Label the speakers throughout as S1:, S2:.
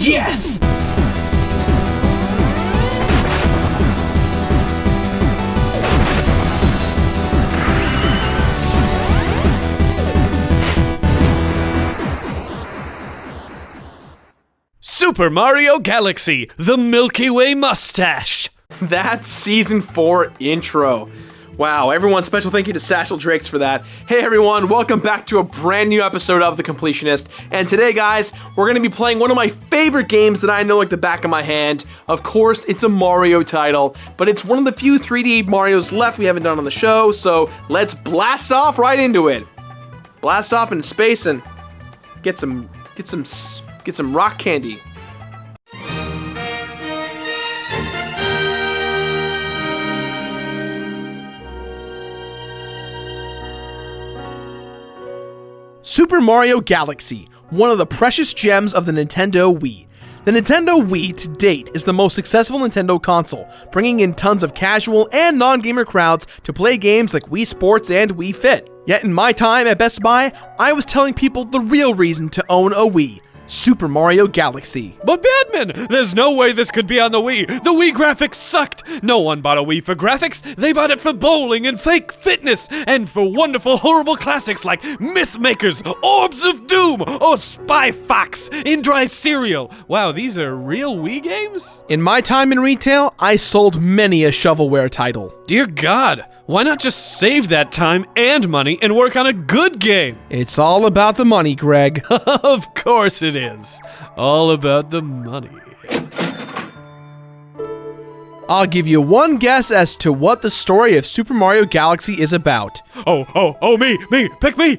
S1: Yes!
S2: Super Mario Galaxy, the Milky Way mustache.
S3: That's Season 4 intro. Wow, everyone, special thank you to Satchel Drakes for that. Hey everyone, welcome back to a brand new episode of The Completionist. And today, guys, we're going to be playing one of my favorite games that I know like the back of my hand. Of course, it's a Mario title, but it's one of the few 3D Marios left we haven't done on the show, so let's blast off right into it. Blast off into space and get some rock candy. Super Mario Galaxy, one of the precious gems of the Nintendo Wii. The Nintendo Wii to date is the most successful Nintendo console, bringing in tons of casual and non-gamer crowds to play games like Wii Sports and Wii Fit. Yet in my time at Best Buy, I was telling people the real reason to own a Wii: Super Mario Galaxy.
S2: But Batman, there's no way this could be on the Wii. The Wii graphics sucked. No one bought a Wii for graphics. They bought it for bowling and fake fitness, and for wonderful, horrible classics like Mythmakers, Orbs of Doom, or Spy Fox in Dry Cereal. Wow, these are real Wii games?
S3: In my time in retail, I sold many a shovelware title.
S2: Dear God, why not just save that time and money and work on a good game?
S3: It's all about the money, Greg.
S2: Of course it is. All about the money.
S3: I'll give you one guess as to what the story of Super Mario Galaxy is about.
S2: Me, pick me!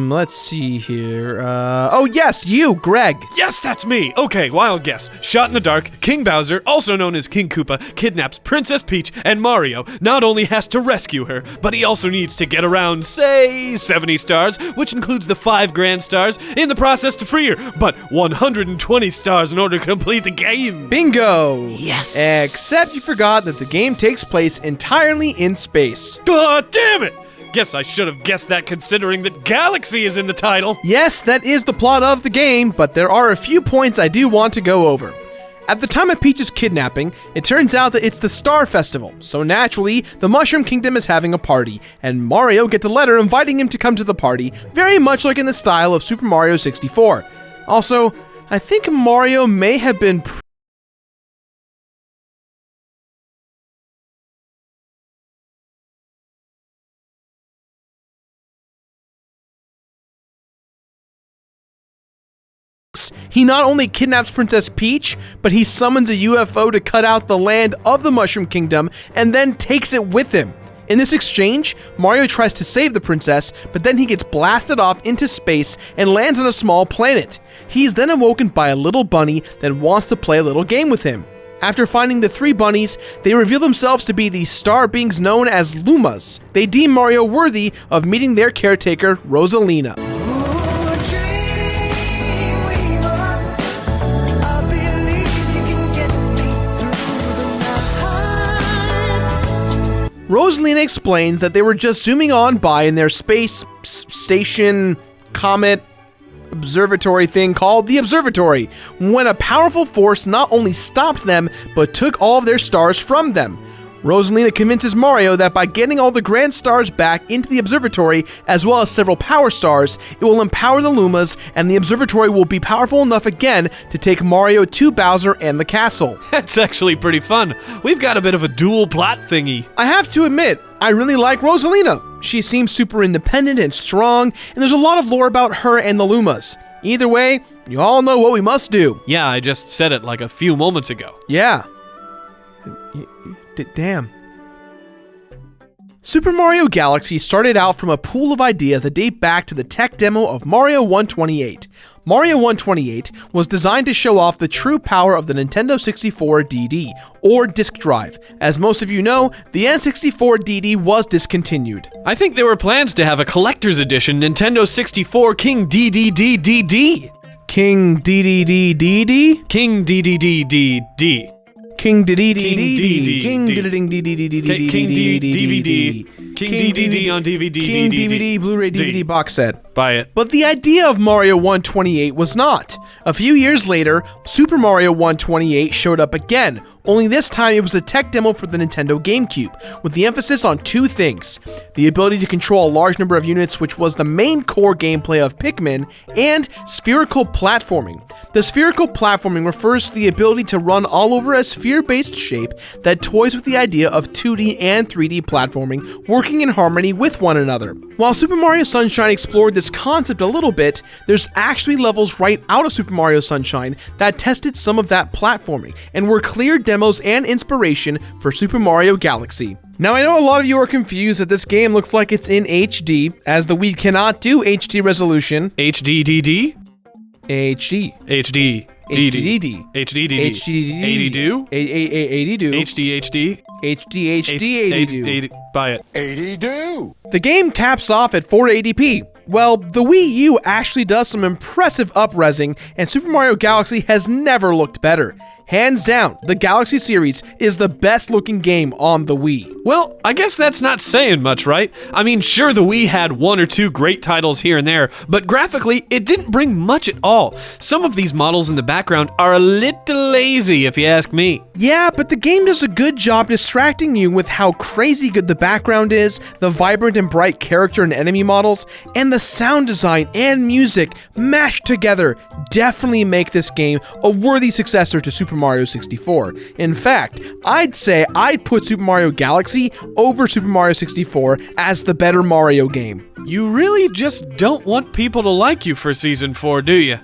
S3: Let's see here. Oh yes, you, Greg.
S2: Yes, that's me! Okay, wild guess. Shot in the dark, King Bowser, also known as King Koopa, kidnaps Princess Peach, and Mario not only has to rescue her, but he also needs to get around, say, 70 stars, which includes the 5 grand stars, in the process to free her, but 120 stars in order to complete the game.
S3: Bingo!
S1: Yes!
S3: Except you forgot that the game takes place entirely in space.
S2: God damn it! Guess I should have guessed that considering that Galaxy is in the title.
S3: Yes, that is the plot of the game, but there are a few points I do want to go over. At the time of Peach's kidnapping, it turns out that it's the Star Festival, so naturally, the Mushroom Kingdom is having a party, and Mario gets a letter inviting him to come to the party, very much like in the style of Super Mario 64. Also, I think Mario may have been He not only kidnaps Princess Peach, but he summons a UFO to cut out the land of the Mushroom Kingdom and then takes it with him. In this exchange, Mario tries to save the princess, but then he gets blasted off into space and lands on a small planet. He's then awoken by a little bunny that wants to play a little game with him. After finding the 3 bunnies, they reveal themselves to be the star beings known as Lumas. They deem Mario worthy of meeting their caretaker, Rosalina. Rosalina explains that they were just zooming on by in their space station comet observatory thing called the Observatory, when a powerful force not only stopped them, but took all of their stars from them. Rosalina convinces Mario that by getting all the grand stars back into the observatory, as well as several power stars, it will empower the Lumas, and the observatory will be powerful enough again to take Mario to Bowser and the castle.
S2: That's actually pretty fun. We've got a bit of a dual plot thingy.
S3: I have to admit, I really like Rosalina. She seems super independent and strong, and there's a lot of lore about her and the Lumas. Either way, you all know what we must do.
S2: Yeah, I just said it like a few moments ago.
S3: Yeah. Damn. Super Mario Galaxy started out from a pool of ideas that date back to the tech demo of Mario 128. Mario 128 was designed to show off the true power of the Nintendo 64 DD, or disk drive. As most of you know, the N64 DD was discontinued.
S2: I think there were plans to have a collector's edition Nintendo 64 King DDDDD.
S3: King DDDDD?
S2: King DDDDD.
S3: King DVD.
S2: King DVD. King DVD on DVD.
S3: King DVD, Blu-ray DVD box set.
S2: Buy it.
S3: But the idea of Mario 128 was not. A few years later, Super Mario 128 showed up again, only this time it was a tech demo for the Nintendo GameCube, with the emphasis on two things: the ability to control a large number of units, which was the main core gameplay of Pikmin, and spherical platforming. The spherical platforming refers to the ability to run all over a sphere-based shape that toys with the idea of 2D and 3D platforming working in harmony with one another. While Super Mario Sunshine explored this concept a little bit, there's actually levels right out of Super Mario Sunshine that tested some of that platforming and were clear demos and inspiration for Super Mario Galaxy. Now, I know a lot of you are confused that this game looks like it's in HD, as the Wii cannot do HD resolution.
S2: HDDD?
S3: HD.
S2: HD.
S3: HDD.
S2: HDDD.
S3: HDD.
S2: 80 do?
S3: 80 do.
S2: HD.
S3: HD 80 do.
S2: 80. Buy it.
S1: 80 do!
S3: The game caps off at 480p. Well, the Wii U actually does some impressive up-resing, and Super Mario Galaxy has never looked better. Hands down, the Galaxy series is the best looking game on the Wii.
S2: Well, I guess that's not saying much, right? I mean, sure, the Wii had one or two great titles here and there, but graphically, it didn't bring much at all. Some of these models in the background are a little lazy, if you ask me.
S3: Yeah, but the game does a good job distracting you with how crazy good the background is, the vibrant and bright character and enemy models, and the sound design and music mashed together definitely make this game a worthy successor to Super Mario 64. In fact, I'd say I'd put Super Mario Galaxy over Super Mario 64 as the better Mario game.
S2: You really just don't want people to like you for Season 4, do you?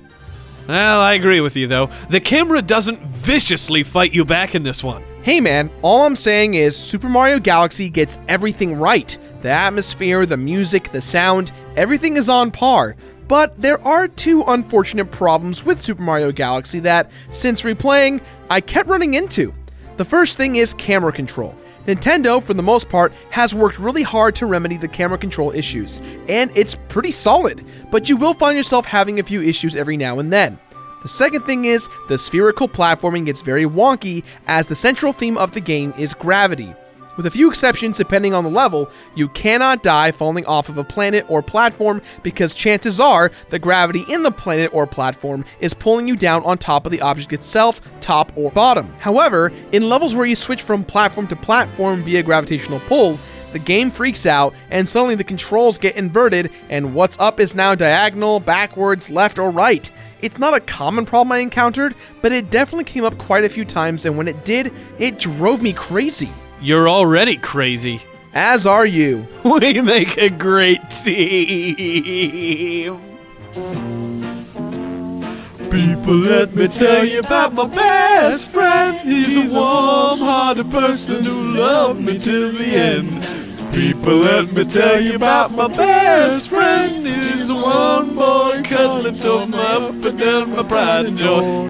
S2: Well, I agree with you, though. The camera doesn't viciously fight you back in this one.
S3: Hey man, all I'm saying is Super Mario Galaxy gets everything right. The atmosphere, the music, the sound, everything is on par. But there are two unfortunate problems with Super Mario Galaxy that, since replaying, I kept running into. The first thing is camera control. Nintendo, for the most part, has worked really hard to remedy the camera control issues, and it's pretty solid, but you will find yourself having a few issues every now and then. The second thing is, the spherical platforming gets very wonky, as the central theme of the game is gravity. With a few exceptions depending on the level, you cannot die falling off of a planet or platform because chances are the gravity in the planet or platform is pulling you down on top of the object itself, top or bottom. However, in levels where you switch from platform to platform via gravitational pull, the game freaks out and suddenly the controls get inverted and what's up is now diagonal, backwards, left or right. It's not a common problem I encountered, but it definitely came up quite a few times, and when it did, it drove me crazy.
S2: You're already crazy.
S3: As are you.
S2: We make a great team. People, let me tell you about my best friend. He's a warm-hearted person who loved me till the end. People, let me tell you about my best friend. He's the one boy cuddling tore me up and down my pride and joy.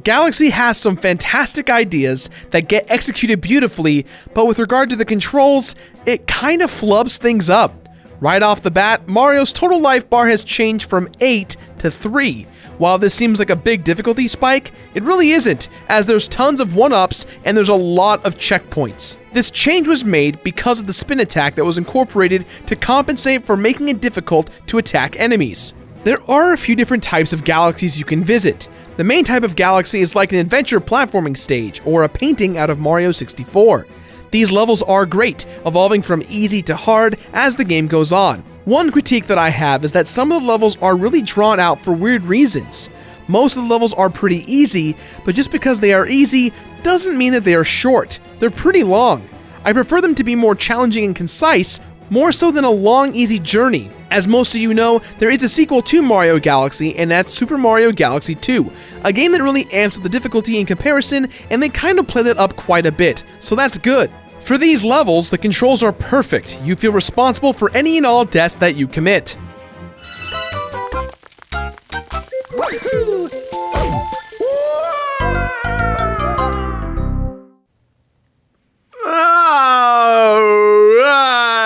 S3: Galaxy has some fantastic ideas that get executed beautifully, but with regard to the controls, it kind of flubs things up. Right off the bat, Mario's total life bar has changed from 8 to 3. While this seems like a big difficulty spike, it really isn't, as there's tons of 1-ups and there's a lot of checkpoints. This change was made because of the spin attack that was incorporated to compensate for making it difficult to attack enemies. There are a few different types of galaxies you can visit. The main type of galaxy is like an adventure platforming stage, or a painting out of Mario 64. These levels are great, evolving from easy to hard as the game goes on. One critique that I have is that some of the levels are really drawn out for weird reasons. Most of the levels are pretty easy, but just because they are easy doesn't mean that they are short. They're pretty long. I prefer them to be more challenging and concise, more so than a long, easy journey. As most of you know, there is a sequel to Mario Galaxy, and that's Super Mario Galaxy 2, a game that really amps up the difficulty in comparison, and they kind of play that up quite a bit, so that's good. For these levels, the controls are perfect. You feel responsible for any and all deaths that you commit.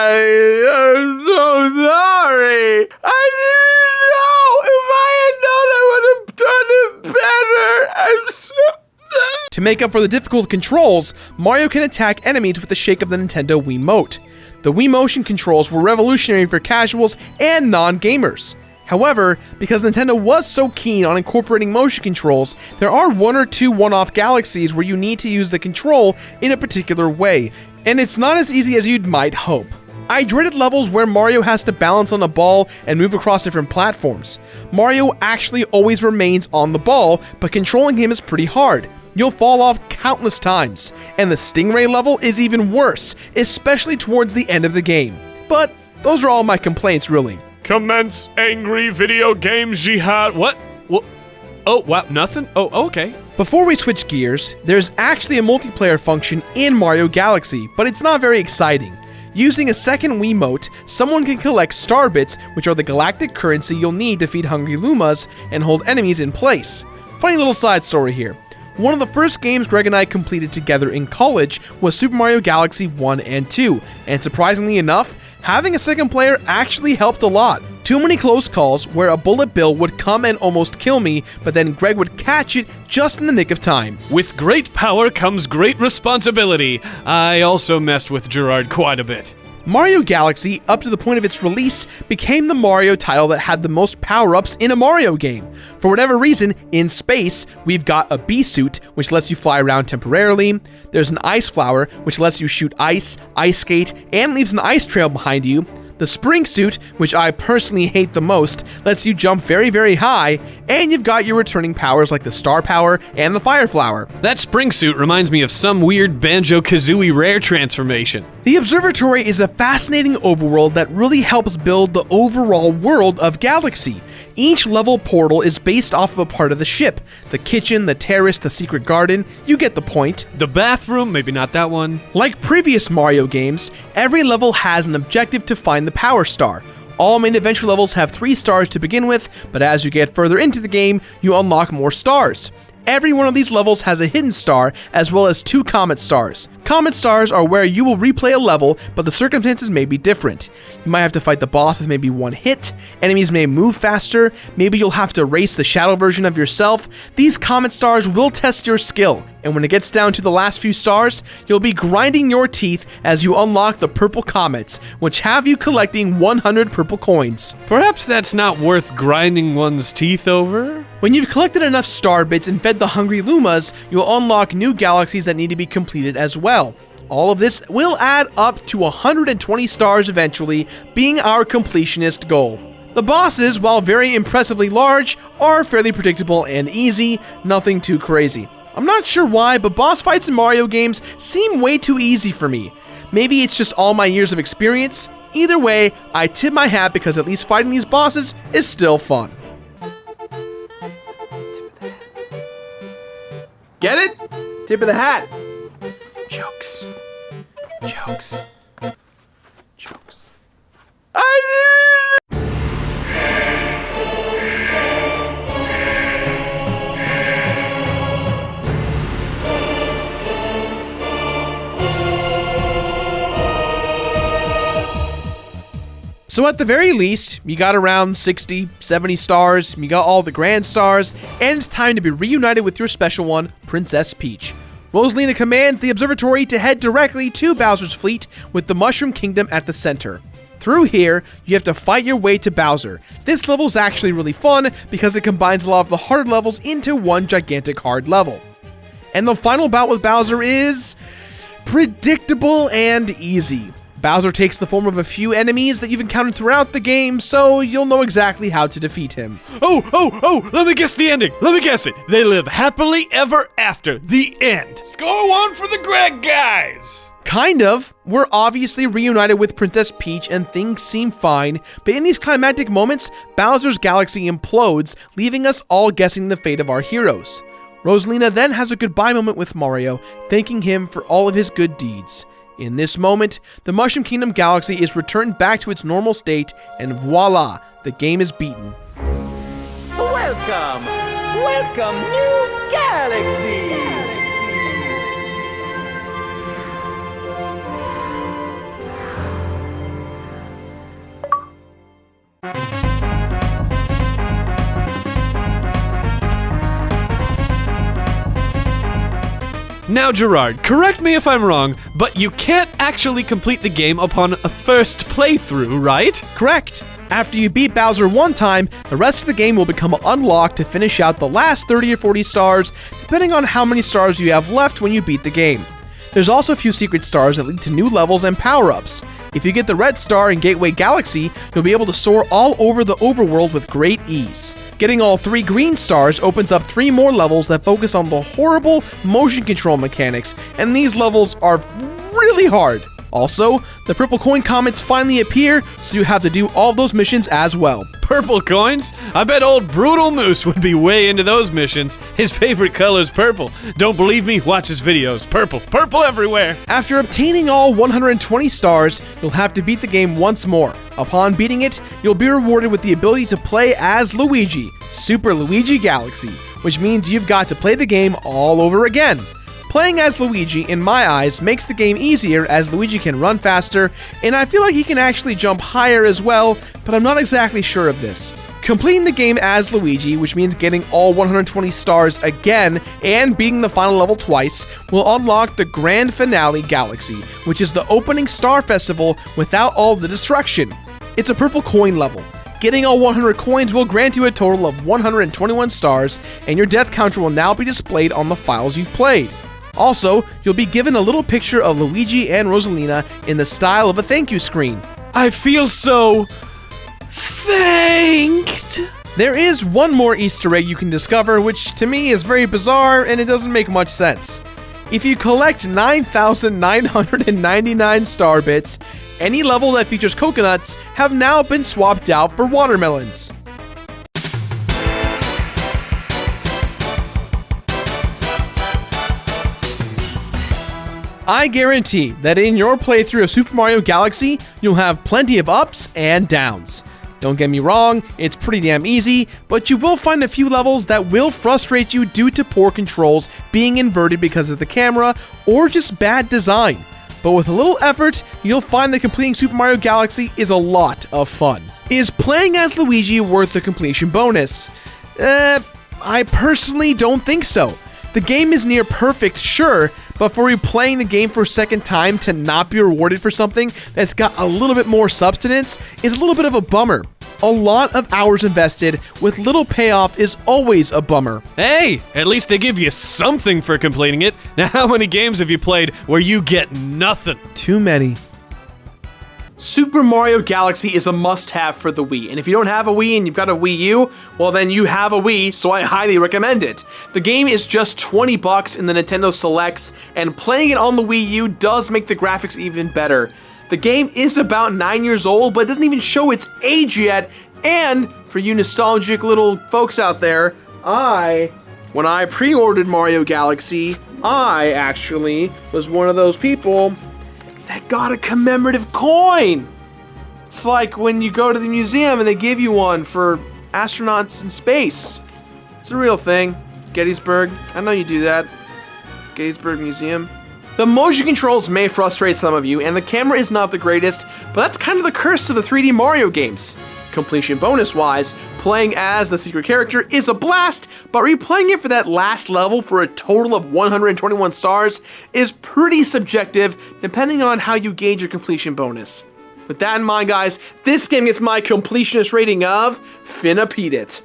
S2: I'm so sorry. I didn't know. If I had known, I would have done it better. I'm so...
S3: To make up for the difficult controls, Mario can attack enemies with the shake of the Nintendo Wiimote. The Wii Motion controls were revolutionary for casuals and non-gamers. However, because Nintendo was so keen on incorporating motion controls, there are one or two one-off galaxies where you need to use the control in a particular way, and it's not as easy as you'd might hope. I dreaded levels where Mario has to balance on a ball and move across different platforms. Mario actually always remains on the ball, but controlling him is pretty hard. You'll fall off countless times, and the Stingray level is even worse, especially towards the end of the game. But those are all my complaints, really.
S2: Commence angry video game jihad. What? Oh, wow, nothing? Oh, okay.
S3: Before we switch gears, there's actually a multiplayer function in Mario Galaxy, but it's not very exciting. Using a second Wiimote, someone can collect star bits, which are the galactic currency you'll need to feed hungry Lumas and hold enemies in place. Funny little side story here. One of the first games Greg and I completed together in college was Super Mario Galaxy 1 and 2, and surprisingly enough, having a second player actually helped a lot. Too many close calls where a bullet bill would come and almost kill me, but then Greg would catch it just in the nick of time.
S2: With great power comes great responsibility. I also messed with Gerard quite a bit.
S3: Mario Galaxy, up to the point of its release, became the Mario title that had the most power-ups in a Mario game. For whatever reason, in space, we've got a bee suit, which lets you fly around temporarily. There's an ice flower, which lets you shoot ice skate, and leaves an ice trail behind you. The spring suit, which I personally hate the most, lets you jump very, very high, and you've got your returning powers like the star power and the fire flower.
S2: That spring suit reminds me of some weird Banjo-Kazooie rare transformation.
S3: The Observatory is a fascinating overworld that really helps build the overall world of Galaxy. Each level portal is based off of a part of the ship. The kitchen, the terrace, the secret garden, you get the point.
S2: The bathroom, maybe not that one.
S3: Like previous Mario games, every level has an objective to find the Power Star. All main adventure levels have 3 stars to begin with, but as you get further into the game, you unlock more stars. Every one of these levels has a hidden star, as well as 2 comet stars. Comet stars are where you will replay a level, but the circumstances may be different. You might have to fight the boss with maybe 1 hit, enemies may move faster, maybe you'll have to race the shadow version of yourself. These comet stars will test your skill, and when it gets down to the last few stars, you'll be grinding your teeth as you unlock the purple comets, which have you collecting 100 purple coins.
S2: Perhaps that's not worth grinding one's teeth over?
S3: When you've collected enough star bits and fed the hungry Lumas, you'll unlock new galaxies that need to be completed as well. All of this will add up to 120 stars eventually, being our completionist goal. The bosses, while very impressively large, are fairly predictable and easy, nothing too crazy. I'm not sure why, but boss fights in Mario games seem way too easy for me. Maybe it's just all my years of experience. Either way, I tip my hat because at least fighting these bosses is still fun. Get it? Tip of the hat. Jokes. Jokes. Jokes. So at the very least, you got around 60, 70 stars, you got all the grand stars, and it's time to be reunited with your special one, Princess Peach. Rosalina commands the observatory to head directly to Bowser's fleet with the Mushroom Kingdom at the center. Through here, you have to fight your way to Bowser. This level's actually really fun because it combines a lot of the hard levels into one gigantic hard level. And the final bout with Bowser is predictable and easy. Bowser takes the form of a few enemies that you've encountered throughout the game, so you'll know exactly how to defeat him.
S2: Oh, let me guess the ending. Let me guess it. They live happily ever after. The end. Score 1 for the Greg guys.
S3: Kind of. We're obviously reunited with Princess Peach and things seem fine, but in these climactic moments, Bowser's galaxy implodes, leaving us all guessing the fate of our heroes. Rosalina then has a goodbye moment with Mario, thanking him for all of his good deeds. In this moment, the Mushroom Kingdom galaxy is returned back to its normal state, and voila, the game is beaten.
S1: Welcome! Welcome, new galaxy!
S2: Now, Gerard, correct me if I'm wrong, but you can't actually complete the game upon a first playthrough, right?
S3: Correct. After you beat Bowser one time, the rest of the game will become unlocked to finish out the last 30 or 40 stars, depending on how many stars you have left when you beat the game. There's also a few secret stars that lead to new levels and power-ups. If you get the red star in Gateway Galaxy, you'll be able to soar all over the overworld with great ease. Getting all 3 green stars opens up 3 more levels that focus on the horrible motion control mechanics, and these levels are really hard. Also, the purple coin comets finally appear, so you have to do all of those missions as well.
S2: Purple coins? I bet old Brutal Moose would be way into those missions. His favorite color's purple. Don't believe me? Watch his videos. Purple. Purple everywhere.
S3: After obtaining all 120 stars, you'll have to beat the game once more. Upon beating it, you'll be rewarded with the ability to play as Luigi, Super Luigi Galaxy, which means you've got to play the game all over again. Playing as Luigi, in my eyes, makes the game easier as Luigi can run faster, and I feel like he can actually jump higher as well, but I'm not exactly sure of this. Completing the game as Luigi, which means getting all 120 stars again and beating the final level twice, will unlock the Grand Finale Galaxy, which is the opening star festival without all the destruction. It's a purple coin level. Getting all 100 coins will grant you a total of 121 stars, and your death counter will now be displayed on the files you've played. Also, you'll be given a little picture of Luigi and Rosalina in the style of a thank you screen.
S2: I feel so thanked.
S3: There is one more Easter egg you can discover, which to me is very bizarre and it doesn't make much sense. If you collect 9,999 star bits, any level that features coconuts have now been swapped out for watermelons. I guarantee that in your playthrough of Super Mario Galaxy, you'll have plenty of ups and downs. Don't get me wrong, it's pretty damn easy, but you will find a few levels that will frustrate you due to poor controls, being inverted because of the camera, or just bad design. But with a little effort, you'll find that completing Super Mario Galaxy is a lot of fun. Is playing as Luigi worth the completion bonus? I personally don't think so. The game is near perfect, sure, but for replaying the game for a second time to not be rewarded for something that's got a little bit more substance is a little bit of a bummer. A lot of hours invested with little payoff is always a bummer.
S2: Hey, at least they give you something for completing it. Now, how many games have you played where you get nothing?
S3: Too many. Super Mario Galaxy is a must-have for the Wii, and if you don't have a Wii and you've got a Wii U, well then you have a Wii, so I highly recommend it. The game is just $20 in the Nintendo Selects, and playing it on the Wii U does make the graphics even better. The game is about 9 years old, but it doesn't even show its age yet, and for you nostalgic little folks out there, when I pre-ordered Mario Galaxy, I actually was one of those people that got a commemorative coin. It's like when you go to the museum and they give you one for astronauts in space. It's a real thing. Gettysburg, I know you do that. Gettysburg Museum. The motion controls may frustrate some of you, and the camera is not the greatest, but that's kind of the curse of the 3D Mario games. Completion bonus-wise, playing as the secret character is a blast, but replaying it for that last level for a total of 121 stars is pretty subjective, depending on how you gauge your completion bonus. With that in mind, guys, this game gets my completionist rating of Finna-Peat-It.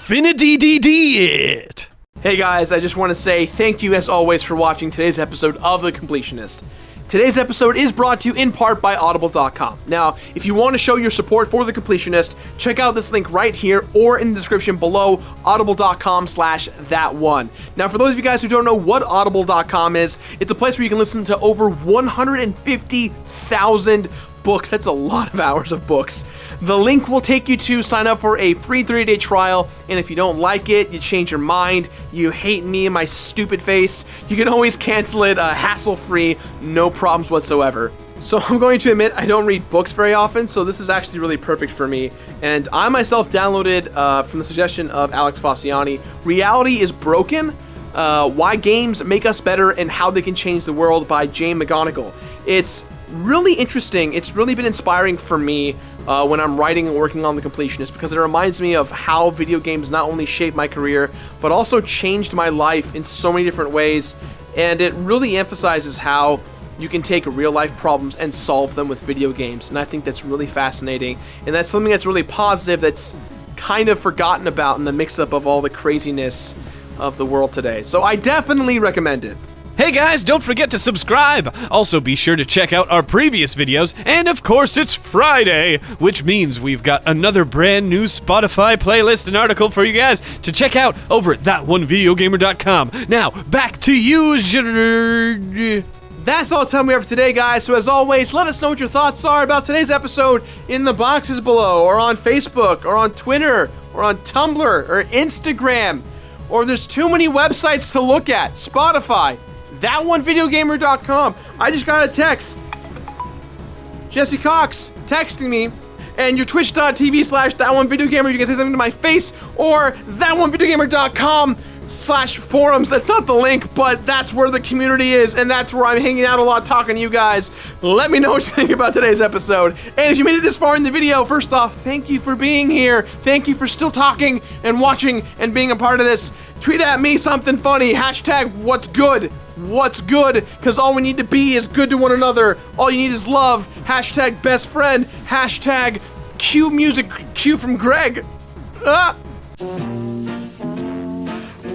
S2: Finna-D-D-D-It!
S3: Hey guys, I just want to say thank you as always for watching today's episode of The Completionist. Today's episode is brought to you in part by Audible.com. Now, if you want to show your support for The Completionist, check out this link right here or in the description below, audible.com/thatone. Now, for those of you guys who don't know what Audible.com is, it's a place where you can listen to over 150,000 books. That's a lot of hours of books. The link will take you to sign up for a free 30-day trial, and if you don't like it, you change your mind, you hate me and my stupid face, you can always cancel it hassle-free, no problems whatsoever. So I'm going to admit I don't read books very often, so this is actually really perfect for me. And I myself downloaded from the suggestion of Alex Fossiani, Reality is Broken, Why Games Make Us Better and How They Can Change the World by Jane McGonigal. It's really interesting. It's really been inspiring for me when I'm writing and working on The Completionist, because it reminds me of how video games not only shaped my career, but also changed my life in so many different ways, and it really emphasizes how you can take real-life problems and solve them with video games, and I think that's really fascinating, and that's something that's really positive that's kind of forgotten about in the mix-up of all the craziness of the world today. So I definitely recommend it.
S2: Hey guys, don't forget to subscribe! Also be sure to check out our previous videos, and of course it's Friday, which means we've got another brand new Spotify playlist and article for you guys to check out over at thatonevideogamer.com. Now, back to you,
S3: That's all the time we have for today, guys. So as always, let us know what your thoughts are about today's episode in the boxes below, or on Facebook, or on Twitter, or on Tumblr, or Instagram, or if there's too many websites to look at, Spotify, thatonevideogamer.com. I just got a text. Jesse Cox texting me, and your twitch.tv/thatonevideogamer. You can say something to my face, or thatonevideogamer.com/forums. That's not the link, but that's where the community is, and that's where I'm hanging out a lot talking to you guys. Let me know what you think about today's episode. And if you made it this far in the video, first off, thank you for being here. Thank you for still talking and watching and being a part of this. Tweet at me something funny. #what's good. What's good? Because all we need to be is good to one another. All you need is love. #best friend. #cue music. Cue from Greg.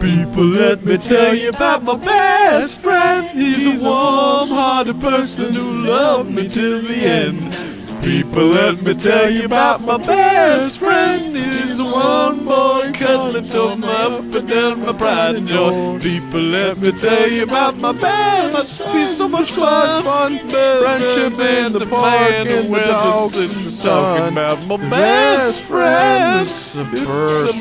S2: People, let me tell you about my best friend. He's a warm-hearted person who loved me till the end. People, let me tell you about my best friend. He's the one boy cuddling tore me up and down my pride and joy. People, let me tell you about my best. Must be so much fun. Friendship in the park and the dogs in the sun. Talking about my best friend. It's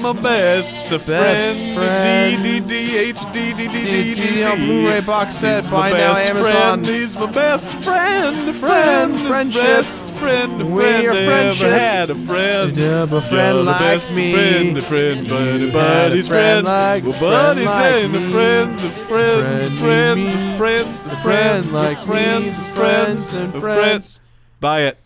S2: my best friend. D
S3: on Blu-ray box set. Buy now, Amazon.
S2: He's my best friend.
S3: Friendship.
S2: We're your friendship. Had a friend.
S3: A friend like me.
S2: A friend, buddy's friend.
S3: Like
S2: well, buddy's and a friends, a friends, a friends, a friends, a friend
S3: like
S2: friends,
S3: friends and friends.
S2: Buy it.